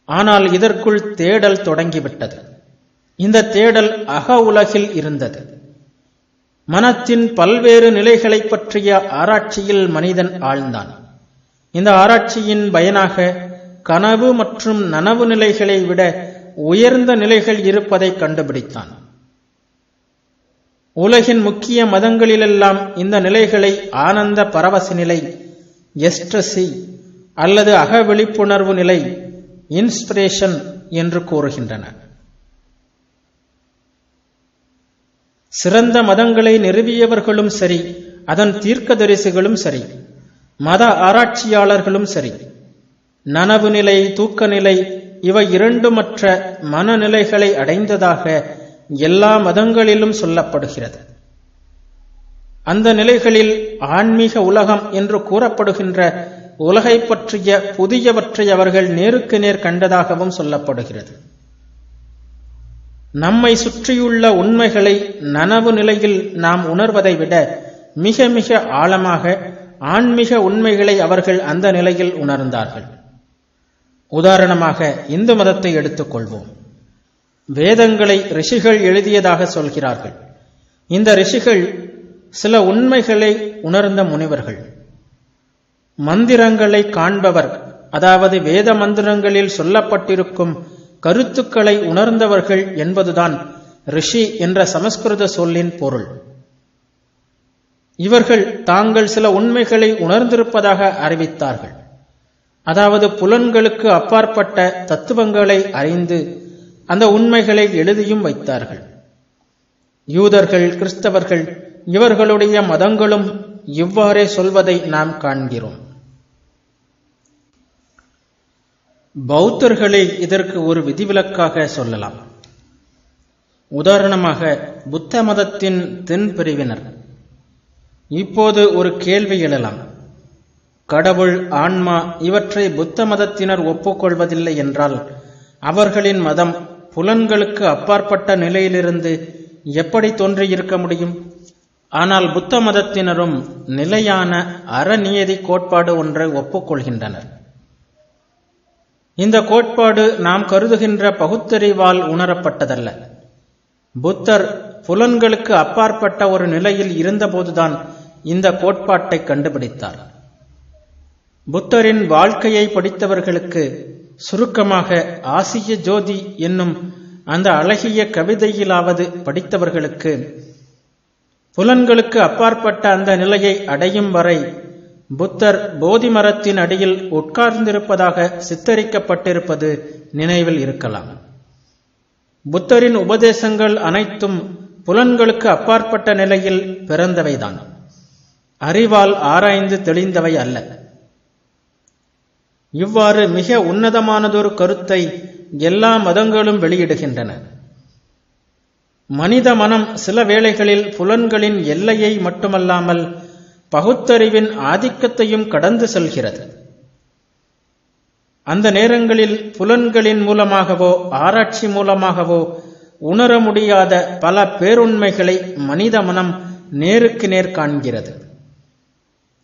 ஆனால் இதற்குள் தேடல் தொடங்கிவிட்டது. இந்த தேடல் அக உலகில் இருந்தது. மனத்தின் பல்வேறு நிலைகளை பற்றிய ஆராய்ச்சியில் மனிதன் ஆழ்ந்தான். இந்த ஆராய்ச்சியின் பயனாக கனவு மற்றும் நனவு நிலைகளை விட உயர்ந்த நிலைகள் இருப்பதை கண்டுபிடித்தான். உலகின் முக்கிய மதங்களிலெல்லாம் இந்த நிலைகளை ஆனந்த பரவச நிலை, எஸ்டசி அல்லது அக விழிப்புணர்வு நிலை, இன்ஸ்பிரேஷன் என்று கூறுகின்றன. சிறந்த மதங்களை நிறுவியவர்களும் சரி, அதன் தீர்க்கதரிசிகளும் சரி, மத ஆராய்ச்சியாளர்களும் சரி, நனவு நிலை, தூக்க நிலை இவை இரண்டுமற்ற மனநிலைகளை அடைந்ததாக எல்லா மதங்களிலும் சொல்லப்படுகிறது. அந்த நிலைகளில் ஆன்மீக உலகம் என்று கூறப்படுகின்ற உலகை பற்றிய புதியவற்றை அவர்கள் நேருக்கு நேர் கண்டதாகவும் சொல்லப்படுகிறது. நம்மை சுற்றியுள்ள உண்மைகளை நனவு நிலையில் நாம் உணர்வதை விட மிக மிக ஆழமாக ஆன்மீக உண்மைகளை அவர்கள் அந்த நிலையில் உணர்ந்தார்கள். உதாரணமாக இந்து மதத்தை எடுத்துக்கொள்வோம். வேதங்களை ரிஷிகள் எழுதியதாக சொல்கிறார்கள். இந்த ரிஷிகள் சில உண்மைகளை உணர்ந்த முனிவர்கள். மந்திரங்களை காண்பவர், அதாவது வேத மந்திரங்களில் சொல்லப்பட்டிருக்கும் கருத்துக்களை உணர்ந்தவர்கள் என்பதுதான் ரிஷி என்ற சமஸ்கிருத சொல்லின் பொருள். இவர்கள் தாங்கள் சில உண்மைகளை உணர்ந்திருப்பதாக அறிவித்தார்கள். அதாவது புலன்களுக்கு அப்பாற்பட்ட தத்துவங்களை அறிந்து அந்த உண்மைகளை எழுதியும் வைத்தார்கள். யூதர்கள், கிறிஸ்தவர்கள் இவர்களுடைய மதங்களும் இவ்வாறே சொல்வதை நாம் காண்கிறோம். பௌத்தர்களை இதற்கு ஒரு விதிவிலக்காக சொல்லலாம். உதாரணமாக புத்த மதத்தின் தென் பிரிவினர். இப்போது ஒரு கேள்வி எழலாம். கடவுள், ஆன்மா இவற்றை புத்த மதத்தினர் ஒப்புக்கொள்வதில்லை என்றால் அவர்களின் மதம் புலன்களுக்கு அப்பாற்பட்ட நிலையிலிருந்து எப்படி தோன்றியிருக்க முடியும்? ஆனால் புத்த மதத்தினரும் நிலையான அறநியதி கோட்பாடு ஒன்றை ஒப்புக்கொள்கின்றனர். இந்த கோட்பாடு நாம் கருதுகின்ற பகுத்தறிவால் உணரப்பட்டதல்ல. புத்தர் புலன்களுக்கு அப்பாற்பட்ட ஒரு நிலையில் இருந்தபோதுதான் இந்த கோட்பாட்டை கண்டுபிடித்தார். புத்தரின் வாழ்க்கையை படித்தவர்களுக்கு, சுருக்கமாக ஆசிய ஜோதி என்னும் அந்த அழகிய கவிதையிலாவது படித்தவர்களுக்கு, புலன்களுக்கு அப்பாற்பட்ட அந்த நிலையை அடையும் வரை புத்தர் போதி மரத்தின் அடியில் உட்கார்ந்திருப்பதாக சித்தரிக்கப்பட்டிருப்பது நினைவில் இருக்கலாம். புத்தரின் உபதேசங்கள் அனைத்தும் புலன்களுக்கு அப்பாற்பட்ட நிலையில் பிறந்தவைதான், அறிவால் ஆராய்ந்து தெளிந்தவை அல்ல. இவ்வாறு மிக உன்னதமானதொரு கருத்தை எல்லா மதங்களும் வெளியிடுகின்றன. மனித மனம் சில வேளைகளில் புலன்களின் எல்லையை மட்டுமல்லாமல் பகுத்தறிவின் ஆதிக்கத்தையும் கடந்து செல்கிறது. அந்த நேரங்களில் புலன்களின் மூலமாகவோ ஆராய்ச்சி மூலமாகவோ உணர முடியாத பல பேருண்மைகளை மனித மனம் நேருக்கு நேர் காண்கிறது.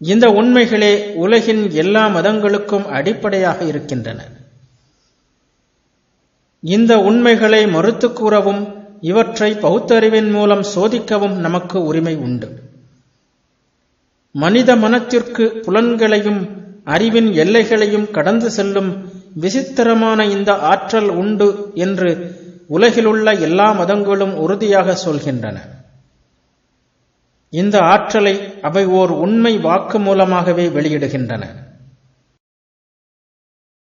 இந்த உண்மைகளே உலகின் எல்லா மதங்களுக்கும் அடிப்படையாக இருக்கின்றன. இந்த உண்மைகளை மறுத்து கூறவும் இவற்றை பகுத்தறிவின் மூலம் சோதிக்கவும் நமக்கு உரிமை உண்டு. மனித மனத்திற்கு புலன்களையும் அறிவின் எல்லைகளையும் கடந்து செல்லும் விசித்திரமான இந்த ஆற்றல் உண்டு என்று உலகிலுள்ள எல்லா மதங்களும் உறுதியாக சொல்கின்றன. இந்த ஆற்றலை அவை ஓர் உண்மை வாக்கு மூலமாகவே வெளியிடுகின்றன.